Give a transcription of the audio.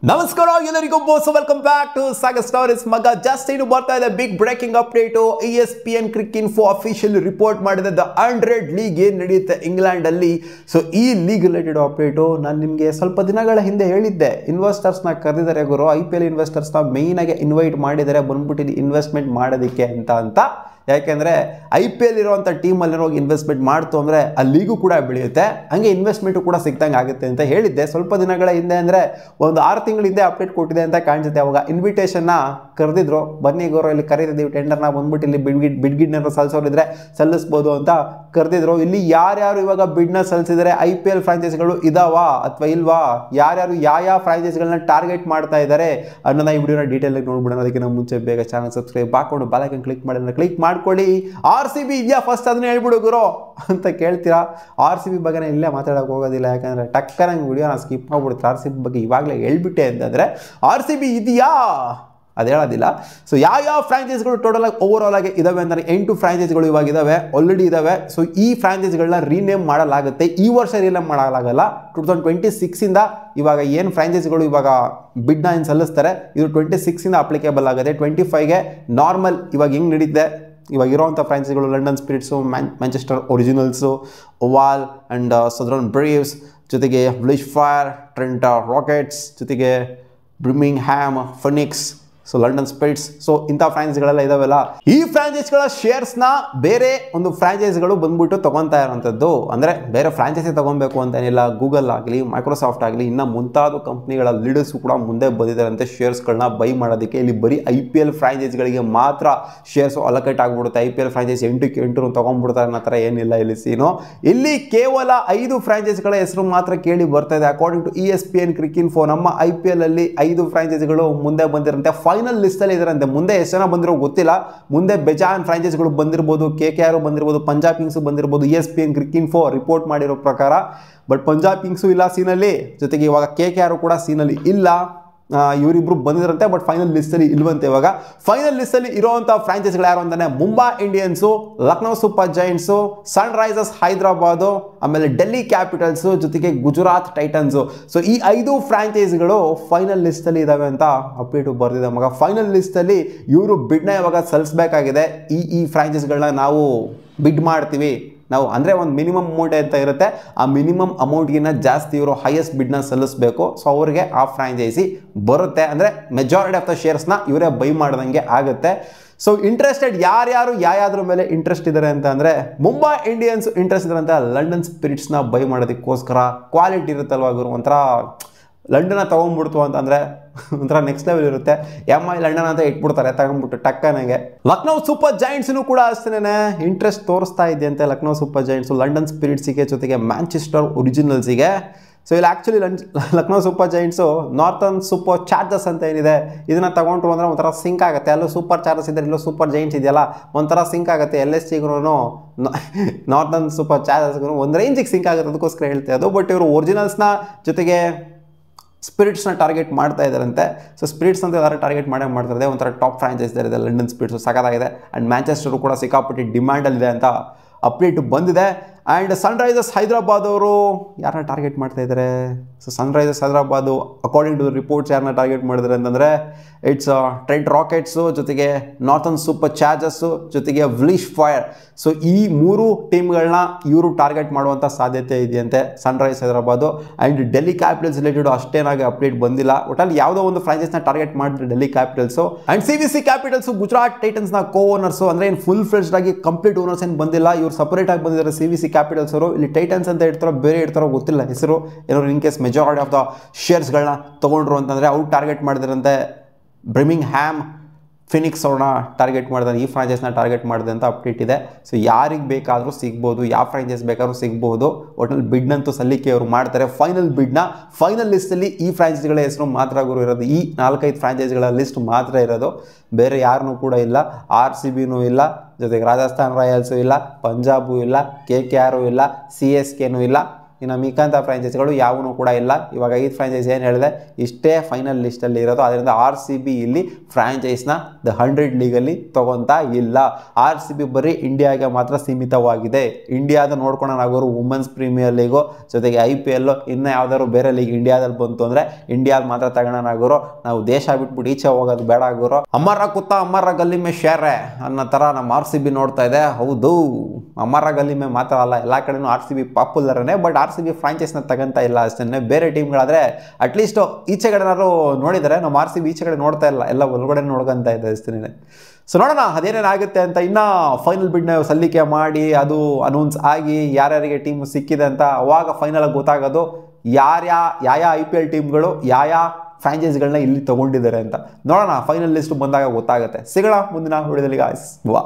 ನಮಸ್ಕಾರ ಎಲ್ಲರಿಗೂ boss welcome back to Sagar stories ಮಗ ಜಸ್ಟ್ ಇನ್ನು ಬರ್ತಾ ಇದೆ big breaking update ESPN Cricinfo official report ಮಾಡಿದ ದ 100 ಲೀಗ್ ಏನು ನಡೆಯುತ್ತೆ ಇಂಗ್ಲೆಂಡ್ ಅಲ್ಲಿ ಸೊ ಈ ಲೀಗ್ ರಿಲೇಟೆಡ್ ಅಪ್ಡೇಟ್ ನಾನು ನಿಮಗೆ ಸ್ವಲ್ಪ ದಿನಗಳ ಹಿಂದೆ ಹೇಳಿದ್ದೆ ಇನ್ವೆಸ್ಟರ್ಸ್ನ ಕರೆದಿದ್ದಾರೆ ಗುರು IPL ಇನ್ವೆಸ್ಟರ್ಸ್ನ ಮೇಯ್ನ್ ಆಗಿ ಇನ್ವೈಟ್ ಮಾಡಿದ್ದಾರೆ ಬಂದ್ಬಿಟ್ಟಿದ್ದು ಇನ್ವೆಸ್ಟ್ಮೆಂಟ್ ಮಾಡೋದಕ್ಕೆ ಅಂತ ಯಾಕೆಂದರೆ IPL ಇರುವಂಥ ಟೀಮಲ್ಲಿ ಹೋಗಿ ಇನ್ವೆಸ್ಟ್ಮೆಂಟ್ ಮಾಡ್ತು ಅಂದರೆ ಆ ಲೀಗು ಕೂಡ ಬೆಳೆಯುತ್ತೆ ಹಂಗೆ ಇನ್ವೆಸ್ಟ್ಮೆಂಟು ಕೂಡ ಸಿಕ್ತಂಗೆ ಆಗುತ್ತೆ ಅಂತ ಹೇಳಿದ್ದೆ ಸ್ವಲ್ಪ ದಿನಗಳ ಹಿಂದೆ ಅಂದರೆ ಒಂದು 6 ತಿಂಗಳ ಹಿಂದೆ ಅಪ್ಡೇಟ್ ಕೊಟ್ಟಿದೆ ಅಂತ ಕಾಣಿಸುತ್ತೆ ಅವಾಗ ಇನ್ವಿಟೇಷನ್ನ ಕರೆದಿದ್ರು ಬನ್ನಿ ಗೌರವ ಇಲ್ಲಿ ಕರೀತಿದ್ದೀವಿ ಟೆಂಡರ್ನ ಬಂದ್ಬಿಟ್ಟು ಇಲ್ಲಿ ಬಿಡ್ಗಿಡ್ನ ಸಲ್ಲಿಸೋರಿದ್ರೆ ಸಲ್ಲಿಸ್ಬೋದು ಅಂತ ಕರೆದಿದ್ರು ಇಲ್ಲಿ ಯಾರ್ಯಾರು ಇವಾಗ ಬಿಡ್ನ ಸಲ್ಲಿಸಿದರೆ IPL ಫ್ರಾಂಚೈಸಿಗಳು ಇದಾವಾ ಅಥವಾ ಇಲ್ವಾ ಯಾರ್ಯಾರು ಯಾವ ಫ್ರಾಂಚೈಸಿಗಳನ್ನ ಟಾರ್ಗೆಟ್ ಮಾಡ್ತಾ ಇದ್ದಾರೆ ಅನ್ನೋದನ್ನ ಈ ವಿಡಿಯೋನ ಡೀಟೇಲಾಗಿ ನೋಡ್ಬಿಡೋಣ ಅದಕ್ಕೆ ನಾವು ಮುಂಚೆ ಬೇಗ ಚಾನಲ್ ಸಬ್ಸ್ಕ್ರೈಬ್ ಹಾಕೊಂಡು ಬೆಲ್ ಕ್ಲಿಕ್ ಮಾಡಿ ಕ್ಲಿಕ್ ಮಾಡ್ಕೊಳ್ಳಿ RCB ಇದೆಯಾ ಫಸ್ಟ್ ಅದನ್ನ ಹೇಳ್ಬಿಡು ಗುರು ಅಂತ ಕೇಳ್ತೀರಾ RCB ಬಗ್ಗೆ ಇಲ್ಲೇ ಮಾತಾಡೋಕೆ ಹೋಗೋದಿಲ್ಲ ಯಾಕಂದರೆ ಟಕ್ಕರಂಗೆ ವಿಡಿಯೋನ ಸ್ಕಿಪ್ ಮಾಡ್ಬಿಡ್ತಾರೆ RCB ಬಗ್ಗೆ ಇವಾಗಲೇ ಹೇಳ್ಬಿಟ್ಟೆ ಅಂತಂದರೆ RCB ಇದೆಯಾ ಅದು ಹೇಳೋದಿಲ್ಲ ಸೊ ಯಾವ ಫ್ರಾಂಚೈಸ್ಗಳು ಟೋಟಲ್ ಆಗಿ ಓವರ್ ಆಲ್ ಆಗಿ ಇದಾವೆ ಅಂದರೆ 8 ಫ್ರಾಂಚೈಸ್ಗಳು ಇವಾಗ ಇದಾವೆ ಆಲ್ರೆಡಿ ಇದಾವೆ ಸೊ ಈ ಫ್ರಾಂಚೈಸ್ಗಳನ್ನ ರೀನೇಮ್ ಮಾಡಲಾಗುತ್ತೆ ಈ ವರ್ಷ ರೀನೇಮ್ ಮಾಡಲಾಗಲ್ಲ 2026 ಇಂದ ಇವಾಗ ಏನು ಫ್ರಾಂಚೈಸ್ಗಳು ಇವಾಗ ಬಿಡ್ನ ಏನು ಸಲ್ಲಿಸ್ತಾರೆ ಇದು 26 ಇಂದ ಅಪ್ಲಿಕೇಬಲ್ ಆಗುತ್ತೆ 25ಗೆ ನಾರ್ಮಲ್ ಇವಾಗ ಹೆಂಗೆ ನಡೀತಿದೆ ಇವಾಗ ಇರೋವಂಥ ಫ್ರಾಂಚೈಸ್ಗಳು London Spirits Manchester Originals Oval and Southern Braves ಜೊತೆಗೆ ಬ್ಲಿಶ್ ಫೈರ್ ಟ್ರೆಂಟ್ ರಾಕೆಟ್ಸ್ ಜೊತೆಗೆ Birmingham Phoenix so London Spirits so ಇಂಥ ಫ್ರಾಂಚೈಸ್ಗಳೆಲ್ಲ ಇದಾವೆಲ್ಲ ಈ ಫ್ರಾಂಚೈಸ್ಗಳ ಶೇರ್ಸ್ನ ಬೇರೆ ಒಂದು ಫ್ರಾಂಚೈಸ್ಗಳು ಬಂದ್ಬಿಟ್ಟು ತೊಗೊತಾ ಇರೋಂಥದ್ದು ಅಂದರೆ ಬೇರೆ ಫ್ರಾಂಚೈಸಿ ತೊಗೊಬೇಕು ಅಂತೇನಿಲ್ಲ ಗೂಗಲ್ ಆಗಲಿ ಮೈಕ್ರೋಸಾಫ್ಟ್ ಆಗಲಿ ಇನ್ನು ಮುಂತಾದ ಕಂಪ್ನಿಗಳ ಲೀಡರ್ಸು ಕೂಡ ಮುಂದೆ ಬಂದಿದ್ದಾರಂತೆ ಶೇರ್ಸ್ಗಳನ್ನ ಬೈ ಮಾಡೋದಕ್ಕೆ ಇಲ್ಲಿ ಬರೀ IPL ಫ್ರಾಂಚೈಸ್ಗಳಿಗೆ ಮಾತ್ರ ಶೇರ್ಸು ಅಲೋಕೇಟ್ ಆಗಿಬಿಡುತ್ತೆ IPL ಫ್ರಾಂಚೈಸ್ 8 ತೊಗೊಂಡ್ಬಿಡ್ತಾರೆ ಅನ್ನೋ ಥರ ಏನಿಲ್ಲ ಇಲ್ಲಿ ಸೀನು ಇಲ್ಲಿ ಕೇವಲ 5 ಫ್ರಾಂಚೈಸ್ಗಳ ಹೆಸರು ಮಾತ್ರ ಕೇಳಿ ಬರ್ತಾ ಇದೆ ಅಕಾರ್ಡಿಂಗ್ ಟು ESPN ಕ್ರಿಕ್ ಇನ್ಫೋ ನಮ್ಮ IPL ಅಲ್ಲಿ 5 ಫ್ರಾಂಚೈಸ್ಗಳು ಮುಂದೆ ಬಂದಿರಂತೆ ಫೈನಲ್ ಲಿಸ್ಟಲ್ಲಿ ಇದರಂತೆ ಮುಂದೆ ಎಷ್ಟು ಜನ ಬಂದಿರೋ ಗೊತ್ತಿಲ್ಲ ಮುಂದೆ ಬೇಜಾನ್ ಫ್ರಾಂಚೈಸ್ಗಳು ಬಂದಿರ್ಬೋದು KKR ಬಂದಿರ್ಬೋದು ಪಂಜಾಬ್ ಕಿಂಗ್ಸ್ ಬಂದಿರ್ಬೋದು ESPN ಕ್ರಿಕ್ ಇನ್ಫೋ ರಿಪೋರ್ಟ್ ಮಾಡಿರೋ ಪ್ರಕಾರ ಬಟ್ ಪಂಜಾಬ್ ಕಿಂಗ್ಸು ಇಲ್ಲ ಸೀನಲ್ಲಿ ಜೊತೆಗೆ ಇವಾಗ KKR ಕೂಡ ಸೀನಲ್ಲಿ ಇಲ್ಲ ಇವರಿಬ್ರು ಬಂದಿದ್ರಂತೆ ಬಟ್ ಫೈನಲ್ ಲಿಸ್ಟಲ್ಲಿ ಇಲ್ವಂತೆ ಇವಾಗ ಫೈನಲ್ ಲಿಸ್ಟಲ್ಲಿ ಇರೋವಂಥ ಫ್ರಾಂಚೈಸ್ಗಳು ಯಾರು ಅಂತಾನೆ ಮುಂಬೈ ಇಂಡಿಯನ್ಸು ಲಕ್ನೋ ಸೂಪರ್ ಜೈಂಟ್ಸು ಸನ್ ರೈಸರ್ಸ್ ಹೈದರಾಬಾದು ಆಮೇಲೆ ಡೆಲ್ಲಿ ಕ್ಯಾಪಿಟಲ್ಸು ಜೊತೆಗೆ ಗುಜರಾತ್ ಟೈಟನ್ಸು ಸೊ ಈ 5 ಫ್ರಾಂಚೈಸ್ಗಳು ಫೈನಲ್ ಲಿಸ್ಟಲ್ಲಿ ಇದಾವೆ ಅಂತ ಅಪ್ಡೇಟು ಬರ್ದಿದೆ ಮಗ ಫೈನಲ್ ಲಿಸ್ಟಲ್ಲಿ ಇವರು ಬಿಡ್ನ ಇವಾಗ ಸಲ್ಲಿಸಬೇಕಾಗಿದೆ ಈ ಫ್ರಾಂಚೈಸ್ಗಳನ್ನ ನಾವು ಬಿಡ್ ಮಾಡ್ತೀವಿ ನಾವು ಅಂದರೆ ಒಂದು ಮಿನಿಮಮ್ ಅಮೌಂಟ್ ಅಂತ ಇರುತ್ತೆ ಆ ಮಿನಿಮಮ್ ಅಮೌಂಟ್ಗಿನ್ನ ಜಾಸ್ತಿ ಇವರು ಹೈಯೆಸ್ಟ್ ಬಿಡ್ನ ಸಲ್ಲಿಸಬೇಕು ಸೊ ಅವ್ರಿಗೆ ಆ ಫ್ರಾಂಚೈಸಿ ಬರುತ್ತೆ ಅಂದರೆ ಮೆಜಾರಿಟಿ ಆಫ್ ದ ಶೇರ್ಸ್ನ ಇವರೇ ಬೈ ಮಾಡ್ದಂಗೆ ಆಗುತ್ತೆ ಸೊ ಇಂಟ್ರೆಸ್ಟೆಡ್ ಯಾರ್ಯಾದ್ರ ಮೇಲೆ ಇಂಟ್ರೆಸ್ಟ್ ಇದ್ದಾರೆ ಅಂತ ಅಂದರೆ ಮುಂಬೈ ಇಂಡಿಯನ್ಸ್ ಇಂಟ್ರೆಸ್ಟ್ ಇದ್ದಾರೆ ಅಂತ ಲಂಡನ್ ಸ್ಪಿರಿಟ್ಸ್ನ ಬೈ ಮಾಡೋದಕ್ಕೋಸ್ಕರ ಕ್ವಾಲಿಟಿ ಇರುತ್ತಲ್ವ ಗುರು ಒಂಥರ ಲಂಡನ್ನ ತೊಗೊಂಡ್ಬಿಡ್ತು ಅಂತಂದರೆ ಒಂಥರ ನೆಕ್ಸ್ಟ್ ಲೆವೆಲ್ ಇರುತ್ತೆ MI ಲಂಡನ್ ಅಂತ ಇಟ್ಬಿಡ್ತಾರೆ ತಗೊಂಡ್ಬಿಟ್ಟು ಟಕ್ಕನಾಗೆ ಲಕ್ನೋ ಸೂಪರ್ ಜೈಂಟ್ಸ್ನು ಕೂಡ ಅಷ್ಟೇನೆ ಇಂಟ್ರೆಸ್ಟ್ ತೋರಿಸ್ತಾ ಇದೆಯಂತೆ ಲಕ್ನೋ ಸೂಪರ್ ಜೈಂಟ್ಸು ಲಂಡನ್ ಸ್ಪಿರಿಟ್ಸಿಗೆ ಜೊತೆಗೆ ಮ್ಯಾಂಚೆಸ್ಟರ್ ಒರಿಜಿನಲ್ಸಿಗೆ ಸೊ ಇಲ್ಲಿ actually Lucknow Super Giants Northern Super Chargers ಅಂತ ಏನಿದೆ ಇದನ್ನು ತಗೊಂಡ್ರು ಅಂದರೆ ಒಂಥರ ಸಿಂಕ್ ಆಗುತ್ತೆ ಅಲ್ಲೂ ಸೂಪರ್ ಚಾರ್ಜಸ್ ಇದ್ದರೆ ಇಲ್ಲೂ ಸೂಪರ್ ಜೈಂಟ್ಸ್ ಇದೆಯಲ್ಲ ಒಂಥರ ಸಿಂಕ್ ಆಗುತ್ತೆ LSGಗೂ ನಾರ್ತನ್ ಸೂಪರ್ ಚಾರ್ಜಸ್ಗೂ ಒಂದು ರೇಂಜಿಗೆ ಸಿಂಕ್ ಆಗುತ್ತೆ ಅದಕ್ಕೋಸ್ಕರ ಹೇಳ್ತೆ ಅದು ಬಟ್ ಇವರು ಒರಿಜಿನಲ್ಸ್ನ ಜೊತೆಗೆ ಸ್ಪಿರಿಟ್ಸ್ನ ಟಾರ್ಗೆಟ್ ಮಾಡ್ತಾ ಇದ್ದಾರಂತೆ ಸೊ ಸ್ಪಿರಿಟ್ಸ್ ಅಂತ ಯಾರು ಟಾರ್ಗೆಟ್ ಮಾಡ್ತಾರೆ ಒಂಥರ ಟಾಪ್ ಫ್ರಾಂಚೈಸ್ ಇದೆ ಲಂಡನ್ ಸ್ಪಿರಿಟ್ಸು ಸಖತ್ತಾಗಿದೆ ಆ್ಯಂಡ್ ಮ್ಯಾಂಚೆಸ್ಟರು ಕೂಡ ಸಿಕ್ಕಾಪಟ್ಟಿ ಡಿಮ್ಯಾಂಡಲ್ಲಿದೆ ಅಂತ ಅಪ್ಡೇಟ್ ಬಂದಿದೆ ಆ್ಯಂಡ್ ಸನ್ ರೈಸರ್ಸ್ ಹೈದರಾಬಾದ್ ಅವರು ಯಾರನ್ನ ಟಾರ್ಗೆಟ್ ಮಾಡ್ತಾ ಇದ್ದಾರೆ so Sunrisers Hyderabad according to reports ಯಾರನ್ನ ಟಾರ್ಗೆಟ್ ಮಾಡಿದ್ದಾರೆ ಅಂತಂದರೆ ಇಟ್ಸ್ ಟ್ರೆಂಟ್ ರಾಕೆಟ್ಸು ಜೊತೆಗೆ ನಾರ್ತನ್ ಸೂಪರ್ ಚಾರ್ಜಸ್ಸು ಜೊತೆಗೆ ಬ್ಲಿಶ್ ಫೈರ್ ಸೊ ಈ 3 ಟೀಮ್ಗಳನ್ನ ಇವರು ಟಾರ್ಗೆಟ್ ಮಾಡುವಂಥ ಸಾಧ್ಯತೆ ಇದೆಯಂತೆ Sunrisers Hyderabad and Delhi Capitals related ಅಷ್ಟೇನಾಗಿ ಅಪ್ಡೇಟ್ ಬಂದಿಲ್ಲ ಒಟ್ಟಲ್ಲಿ ಯಾವುದೋ ಒಂದು ಫ್ರಾಂಚೈಸ್ನ ಟಾರ್ಗೆಟ್ ಮಾಡಿದ್ರೆ Delhi Capitals and CVC Capitals Gujarat ಟೈಟನ್ಸ್ನ ಓನರ್ಸು ಅಂದರೆ ಏನು ಫುಲ್ ಫ್ಲೆಜ್ಡ್ ಆಗಿ ಕಂಪ್ಲೀಟ್ ಓನರ್ಸ್ ಏನು ಬಂದಿಲ್ಲ ಇವರು ಸಪರೇಟ್ ಆಗಿ ಬಂದಿದ್ದಾರೆ CVC ಕ್ಯಾಪಿಟಲ್ಸ್ ಅವರು ಇಲ್ಲಿ ಟೈಟನ್ಸ್ ಅಂತ ಇರ್ತಾರೋ ಬೇರೆ ಇರ್ತಾರೋ ಗೊತ್ತಿಲ್ಲ ಹೆಸರು ಏನಾದ್ರು in case majority of the ಶೇರ್ಸ್ಗಳನ್ನ ತೊಗೊಂಡ್ರು ಅಂತಂದರೆ ಅವ್ರು ಟಾರ್ಗೆಟ್ ಮಾಡಿದ್ರಂತೆ ಬ್ರಿಮಿಂಗ್ಹ್ಯಾಮ್ ಫಿನಿಕ್ಸ್ ಅವ್ರನ್ನ ಟಾರ್ಗೆಟ್ ಮಾಡಿದ್ರೆ ಈ ಫ್ರಾಂಚೈಸ್ನ ಟಾರ್ಗೆಟ್ ಮಾಡಿದೆ ಅಂತ ಅಪ್ಡೇಟ್ ಇದೆ ಸೊ ಯಾರಿಗೆ ಬೇಕಾದರೂ ಸಿಗ್ಬೋದು ಯಾವ ಫ್ರಾಂಚೈಸ್ ಬೇಕಾದ್ರೂ ಸಿಗ್ಬೋದು ಒಟ್ಟಲ್ಲಿ ಬಿಡ್ನಂತೂ ಸಲ್ಲಿಕೆ ಅವರು ಮಾಡ್ತಾರೆ ಫೈನಲ್ ಲಿಸ್ಟಲ್ಲಿ ಈ ಫ್ರಾಂಚೈಸ್ಗಳ ಹೆಸರು ಮಾತ್ರ ಗುರು ಇರೋದು ಈ 4-5 ಫ್ರಾಂಚೈಸ್ಗಳ ಲಿಸ್ಟ್ ಮಾತ್ರ ಇರೋದು ಬೇರೆ ಯಾರನ್ನೂ ಕೂಡ ಇಲ್ಲ RCBನೂ ಇಲ್ಲ ಜೊತೆಗೆ ರಾಜಸ್ಥಾನ್ ರಾಯಲ್ಸು ಇಲ್ಲ ಪಂಜಾಬು ಇಲ್ಲ KKR ಇಲ್ಲ CSKನೂ ಇಲ್ಲ ಇನ್ನು ಮಿಕ್ಕಂಥ ಫ್ರಾಂಚೈಸಿಗಳು ಯಾವೂ ಕೂಡ ಇಲ್ಲ. ಇವಾಗ 5 ಫ್ರಾಂಚೈಸ್ ಏನು ಹೇಳಿದೆ ಇಷ್ಟೇ ಫೈನಲ್ ಲಿಸ್ಟಲ್ಲಿ ಇರೋದು. ಅದರಿಂದ RCB ಇಲ್ಲಿ ಫ್ರಾಂಚೈಸ್ನ ದ 100 ಲೀಗಲ್ಲಿ ತೊಗೊತಾ ಇಲ್ಲ. RCB ಬರೀ ಇಂಡಿಯಾಗೆ ಮಾತ್ರ ಸೀಮಿತವಾಗಿದೆ. ಇಂಡಿಯಾದ ನೋಡ್ಕೊಳ್ಳೋಣಾಗೋರು ವುಮೆನ್ಸ್ ಪ್ರೀಮಿಯರ್ ಲೀಗು ಜೊತೆಗೆ IPL ಇನ್ನೂ ಯಾವ್ದಾದ್ರು ಬೇರೆ ಲೀಗ್ ಇಂಡಿಯಾದಲ್ಲಿ ಬಂತು ಅಂದರೆ ಇಂಡಿಯಾದಲ್ಲಿ ಮಾತ್ರ ತಗೊಳೋಣಾಗೋರು. ನಾವು ದೇಶ ಬಿಟ್ಬಿಟ್ಟು ಈಚೆ ಹೋಗೋದು ಬೇಡ ಆಗೋರು. ಅಮರ ಕುತ್ತ ಅಮರ ಗಲ್ಲಿ ಮೇ ಶೇರೆ ಅನ್ನೋ ಥರ ನಮ್ಮ RCB ನೋಡ್ತಾ ಇದೆ. ಹೌದು, ಅಮರ ಗಲ್ಲಿ ಮೇ ಮಾತ್ರ ಅಲ್ಲ, ಎಲ್ಲ ಕಡೆನೂ RCB ಪಾಪ್ಯುಲರೇ. ಬಟ್ RCB ಫ್ರಾಂಚೈಸ್ನ ತಗೊಂತ ಇಲ್ಲ ಅಷ್ಟೇ. ಬೇರೆ ಟೀಮ್ಗಳಾದರೆ ಅಟ್ಲೀಸ್ಟ್ ಈಚೆ ಕಡೆನಾದ್ರು ನೋಡಿದರೆ, ನಮ್ಮ RCB ಈಚೆ ಕಡೆ ನೋಡ್ತಾ ಇಲ್ಲ, ಎಲ್ಲ ಒಳಗಡೆ ನೋಡ್ಕೊಂತ ಇದೆ ಅಷ್ಟೇ. ಸೊ ನೋಡೋಣ ಅದೇನೇನಾಗುತ್ತೆ ಅಂತ. ಇನ್ನು ಫೈನಲ್ ಬಿಡ್ನ ಸಲ್ಲಿಕೆ ಮಾಡಿ ಅದು ಅನೌನ್ಸ್ ಆಗಿ ಯಾರ್ಯಾರಿಗೆ ಟೀಮ್ ಸಿಕ್ಕಿದೆ ಅಂತ ಅವಾಗ ಫೈನಲಾಗಿ ಗೊತ್ತಾಗೋದು ಯಾವ IPL ಟೀಮ್ಗಳು ಯಾವ ಫ್ರಾಂಚೈಸ್ಗಳನ್ನ ಇಲ್ಲಿ ತೊಗೊಂಡಿದ್ದಾರೆ ಅಂತ. ನೋಡೋಣ ಫೈನಲ್ ಲಿಸ್ಟ್ ಬಂದಾಗ ಗೊತ್ತಾಗುತ್ತೆ. ಸಿಗೋಣ ಮುಂದಿನ ವಿಡಿಯೋದಲ್ಲಿ ಗಾಯ್ಸ್. ವಾ.